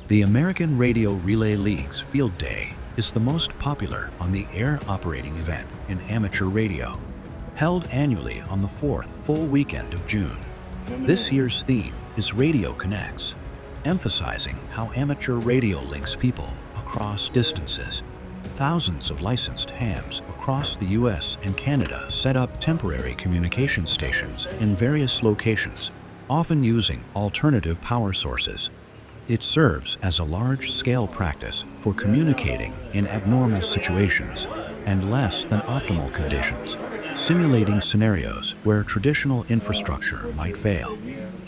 The American Radio Relay League's Field Day is the most popular on-the-air operating event in amateur radio, held annually on the fourth full weekend of June. This year's theme is Radio Connects, emphasizing how amateur radio links people across distances. Thousands of licensed hams across the U.S. and Canada set up temporary communication stations in various locations, often using alternative power sources. It serves as a large-scale practice for communicating in abnormal situations and less than optimal conditions, simulating scenarios where traditional infrastructure might fail.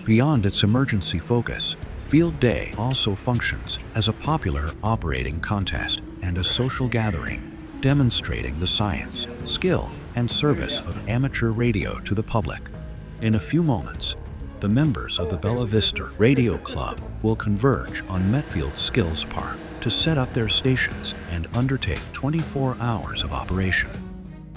Beyond its emergency focus, Field Day also functions as a popular operating contest and a social gathering, demonstrating the science, skill, and service of amateur radio to the public. In a few moments, the members of the Bella Vista Radio Club will converge on Metfield Skills Park to set up their stations and undertake 24 hours of operation.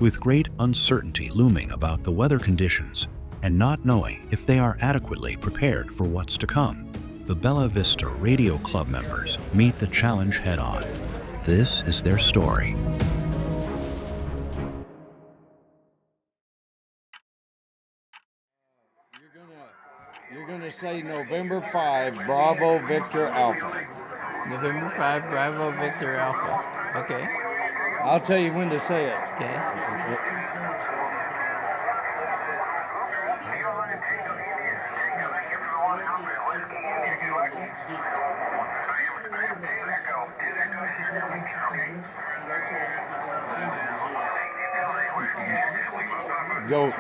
With great uncertainty looming about the weather conditions and not knowing if they are adequately prepared for what's to come, the Bella Vista Radio Club members meet the challenge head-on. This is their story. You're gonna say November 5, Bravo Victor Alpha. November 5, Bravo Victor Alpha. Okay. I'll tell you when to say it. Okay.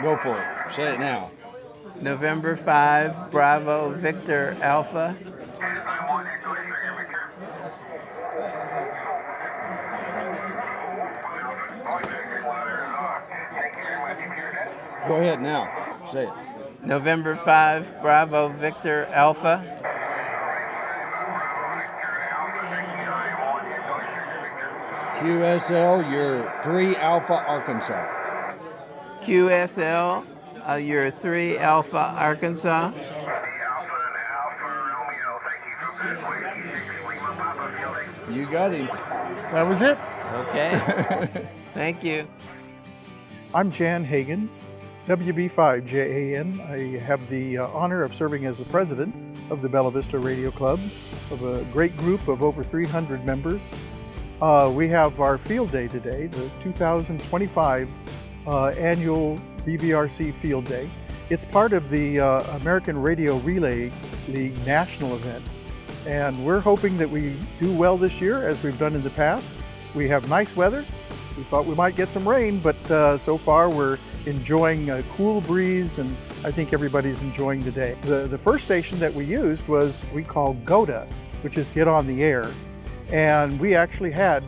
Go for it. Say it now. November 5, Bravo Victor Alpha. Go ahead now. Say it. November 5, Bravo Victor Alpha. QSL, you're 3 Alpha Arkansas. QSL, you're 3 Alpha Arkansas. You got him. That was it. Okay. Thank you. I'm Jan Hagan, WB5JAN. I have the honor of serving as the president of the Bella Vista Radio Club, of a great group of over 300 members. We have our field day today, the 2025 annual BVRC Field Day. It's part of the American Radio Relay League national event, and we're hoping that we do well this year as we've done in the past. We have nice weather. We thought we might get some rain, but so far we're enjoying a cool breeze, and I think everybody's enjoying the day. The first station that we used was we call GOTA, which is Get on the Air, and we actually had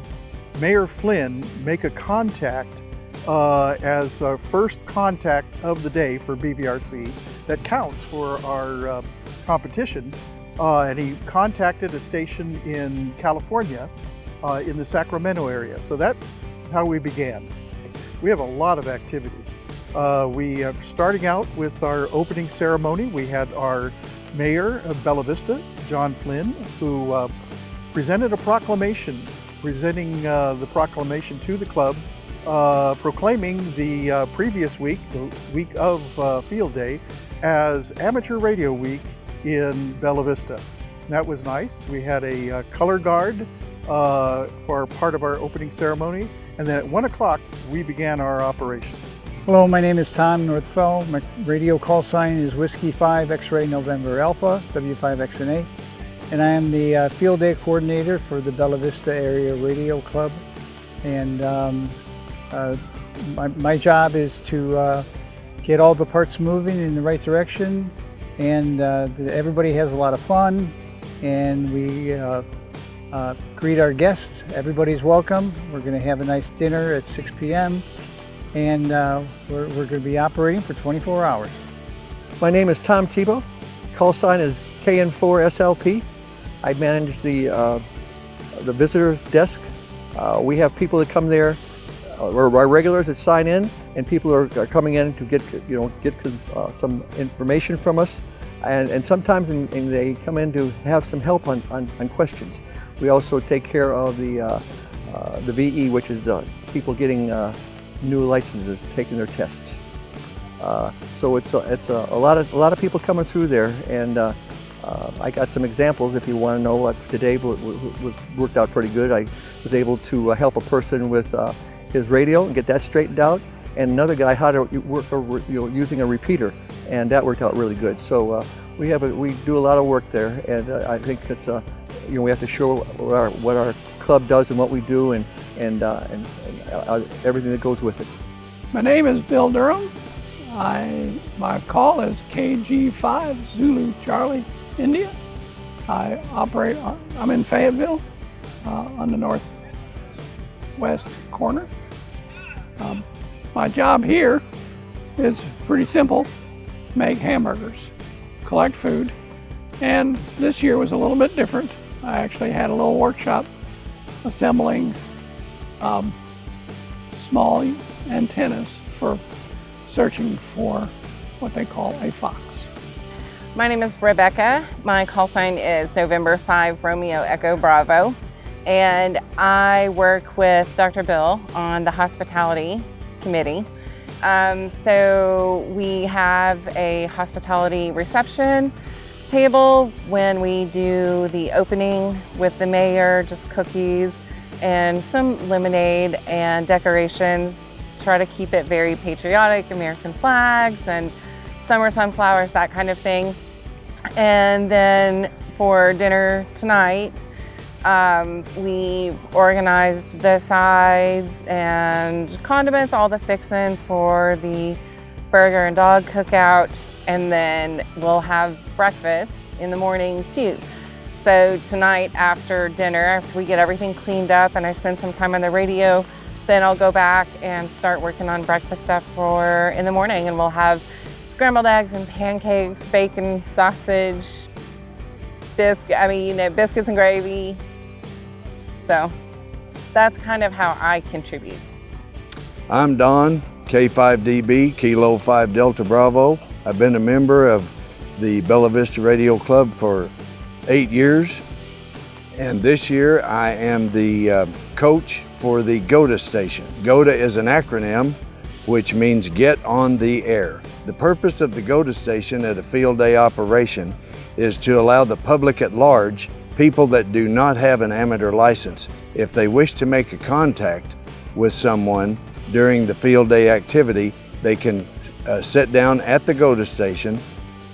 Mayor Flynn make a contact as our first contact of the day for BVRC that counts for our competition, and he contacted a station in California in the Sacramento area. So that's how we began. We have a lot of activities. We are starting out with our opening ceremony. We had our mayor of Bella Vista, John Flynn, who presented a proclamation, presenting the proclamation to the club, proclaiming the previous week, the week of Field Day, as Amateur Radio Week in Bella Vista. That was nice. We had a color guard for part of our opening ceremony, and then at 1 o'clock we began our operations. Hello, my name is Tom Northfell. My radio call sign is Whiskey 5 X-Ray November Alpha, W5XNA, and I am the Field Day Coordinator for the Bella Vista Area Radio Club. And my job is to get all the parts moving in the right direction, and everybody has a lot of fun, and we greet our guests. Everybody's welcome. We're going to have a nice dinner at 6 p.m. and we're going to be operating for 24 hours. My name is Tom Tebow. Call sign is KN4SLP. I manage the visitors desk. We have people that come there, our regulars that sign in, and people are coming in to get some information from us. and sometimes they come in to have some help on questions. We also take care of the VE, which is the people getting new licenses, taking their tests. So it's a lot of people coming through there, and I got some examples if you want to know. What today was worked out pretty good. I was able to help a person with his radio and get that straightened out, and another guy how to work using a repeater, and that worked out really good. So we do a lot of work there, and I think it's we have to show what our club does and what we do, and everything that goes with it. My name is Bill Durham. My call is KG5 Zulu Charlie India. I'm in Fayetteville on the northwest corner. My job here is pretty simple: make hamburgers, collect food, and this year was a little bit different. I actually had a little workshop assembling small antennas for searching for what they call a fox. My name is Rebecca. My call sign is November 5 Romeo Echo Bravo, and I work with Dr. Bill on the hospitality committee. So we have a hospitality reception table when we do the opening with the mayor, just cookies and some lemonade and decorations. Try to keep it very patriotic, American flags and summer sunflowers, that kind of thing. And then for dinner tonight, we've organized the sides and condiments, all the fixins for the burger and dog cookout, and then we'll have breakfast in the morning too. So tonight after dinner, after we get everything cleaned up and I spend some time on the radio, then I'll go back and start working on breakfast stuff for in the morning, and we'll have scrambled eggs and pancakes, bacon, sausage, biscuits and gravy. So that's kind of how I contribute. I'm Don, K5DB, Kilo 5 Delta Bravo. I've been a member of the Bella Vista Radio Club for 8 years, and this year I am the coach for the GOTA station. GOTA is an acronym which means Get on the Air. The purpose of the GOTA station at a field day operation is to allow the public at large, people that do not have an amateur license, if they wish to make a contact with someone during the field day activity, they can sit down at the GOTA station,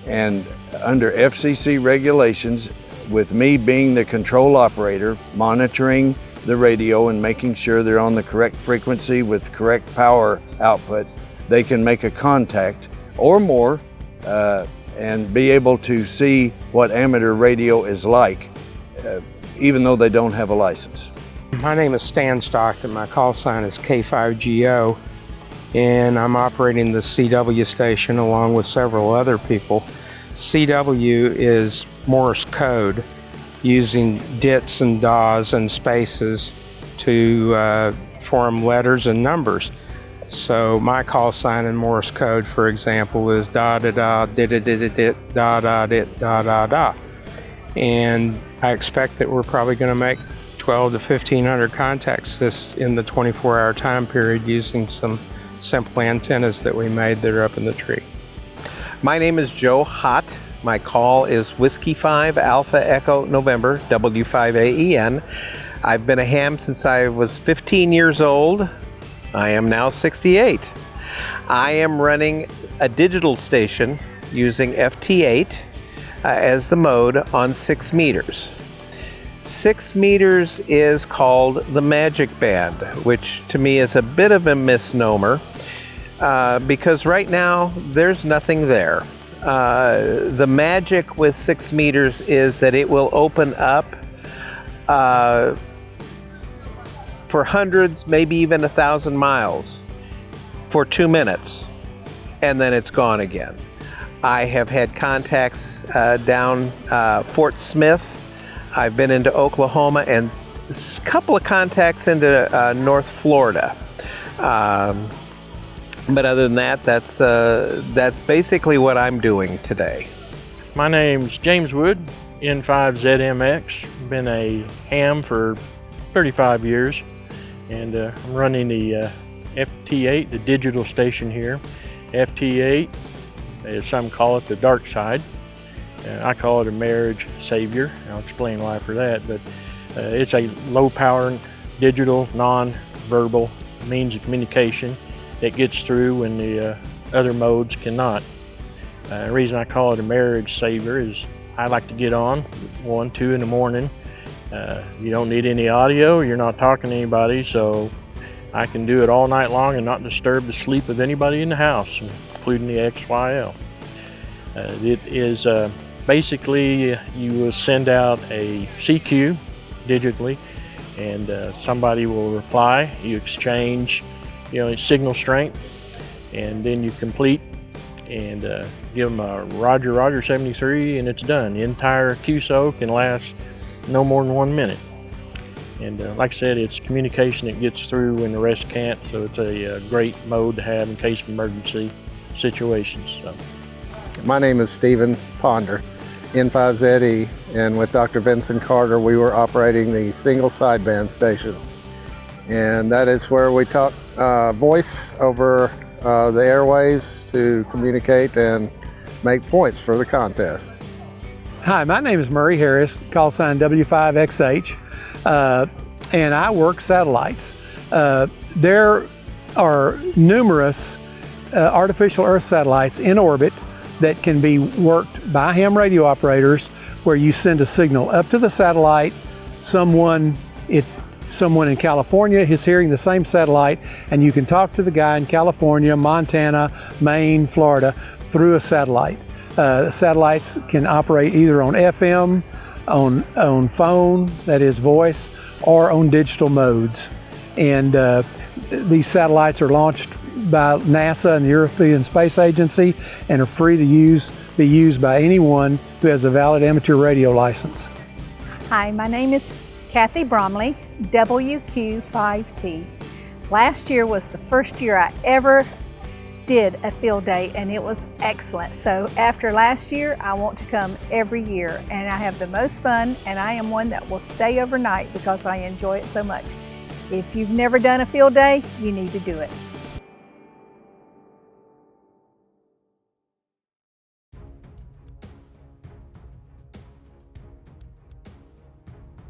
and under FCC regulations, with me being the control operator, monitoring the radio and making sure they're on the correct frequency with correct power output, they can make a contact or more and be able to see what amateur radio is like, even though they don't have a license. My name is Stan Stockton. My call sign is K5GO, and I'm operating the CW station along with several other people. CW is Morse code, using dits and dahs and spaces to form letters and numbers. So my call sign in Morse code, for example, is da da da da da da da da da da da da. And I expect that we're probably going to make 12 to 1,500 contacts in the 24-hour time period using some simple antennas that we made that are up in the tree. My name is Joe Hott. My call is Whiskey 5 Alpha Echo November W5AEN. I've been a ham since I was 15 years old. I am now 68. I am running a digital station using FT8 as the mode on 6 meters. 6 meters is called the magic band, which to me is a bit of a misnomer because right now there's nothing there. The magic with 6 meters is that it will open up for hundreds, maybe even 1,000 miles for 2 minutes, and then it's gone again. I have had contacts down Fort Smith. I've been into Oklahoma and a couple of contacts into North Florida. But other than that, that's basically what I'm doing today. My name's James Wood, N5ZMX. Been a ham for 35 years, and I'm running the FT8, the digital station here. FT8, as some call it, the dark side. I call it a marriage savior. I'll explain why for that, but it's a low-power, digital, non-verbal means of communication that gets through when the other modes cannot. The reason I call it a marriage savior is I like to get on 1, 2 in the morning. You don't need any audio, you're not talking to anybody, so I can do it all night long and not disturb the sleep of anybody in the house, including the XYL. It is basically, you will send out a CQ digitally, and somebody will reply. You exchange, signal strength, and then you complete and give them a Roger, Roger 73, and it's done. The entire QSO can last no more than 1 minute. And like I said, it's communication that gets through when the rest can't, so it's a great mode to have in case of emergency situations. So. My name is Stephen Ponder, N5ZE, and with Dr. Vincent Carter, we were operating the single sideband station. And that is where we talk voice over the airwaves to communicate and make points for the contest. Hi, my name is Murray Harris, call sign W5XH, and I work satellites. There are numerous artificial Earth satellites in orbit that can be worked by ham radio operators, where you send a signal up to the satellite. Someone in California is hearing the same satellite, and you can talk to the guy in California, Montana, Maine, Florida through a satellite. Satellites can operate either on FM, on phone, that is voice, or on digital modes. And these satellites are launched by NASA and the European Space Agency and are free to be used by anyone who has a valid amateur radio license. Hi, my name is Kathy Bromley, WQ5T. Last year was the first year I ever did a field day, and it was excellent. So after last year, I want to come every year, and I have the most fun, and I am one that will stay overnight because I enjoy it so much. If you've never done a field day, you need to do it.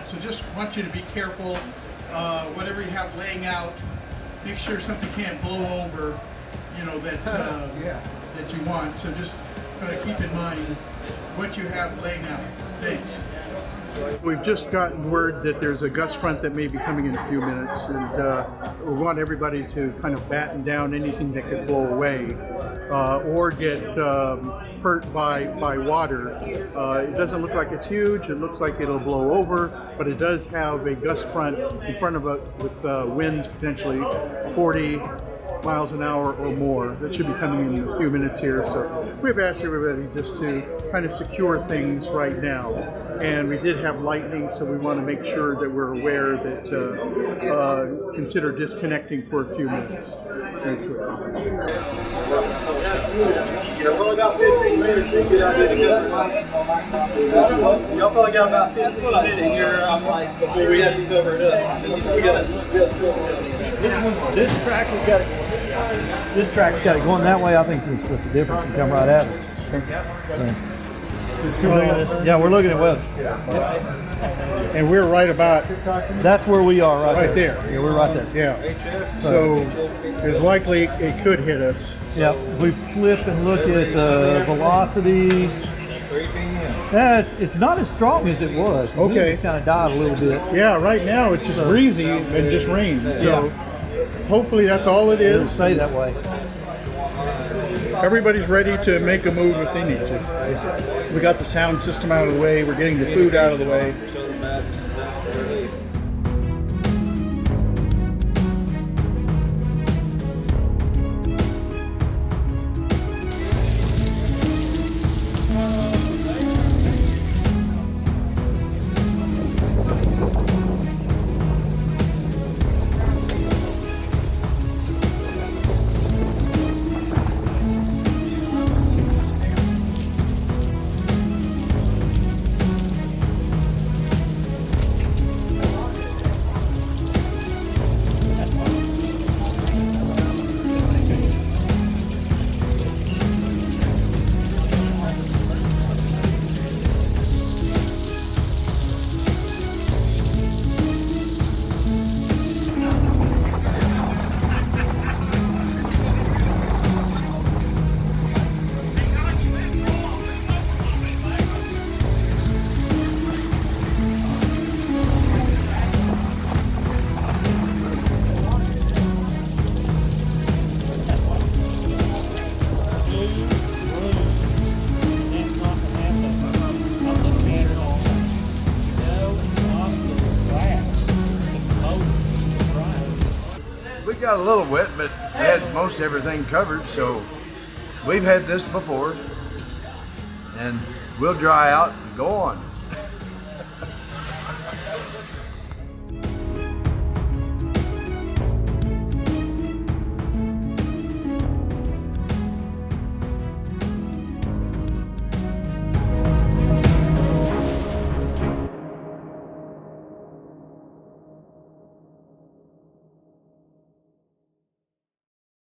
So just want you to be careful, whatever you have laying out, make sure something can't blow over, that you want. So just kind of keep in mind what you have laying out. Thanks. We've just gotten word that there's a gust front that may be coming in a few minutes, and we want everybody to kind of batten down anything that could blow away or get hurt by water. It doesn't look like it's huge. It looks like it'll blow over, but it does have a gust front in front of it with winds potentially 40 miles an hour or more. That should be coming in a few minutes here. So we've asked everybody just to kind of secure things right now. And we did have lightning, so we want to make sure that we're aware that consider disconnecting for a few minutes. Thank you. We've only got 15 minutes to get out there together. Y'all probably got about 15 minutes here before we have to cover it up. We got This track has got it. This track's got it going that way. I think it's going to split the difference and come right at us. Yeah, we're looking at weather. And we're right about. That's where we are, right there. Yeah, we're right there. Yeah. So it's likely it could hit us. Yeah. We flip and look at the velocities. It's not as strong as it was. Okay. It's kind of died a little bit. Yeah. Right now it's just breezy and just rain. So hopefully that's all it is. It'll stay that way. Everybody's ready to make a move if they need to. We got the sound system out of the way. We're getting the food out of the way. got a little wet, but we had most everything covered, so we've had this before. And we'll dry out and go on.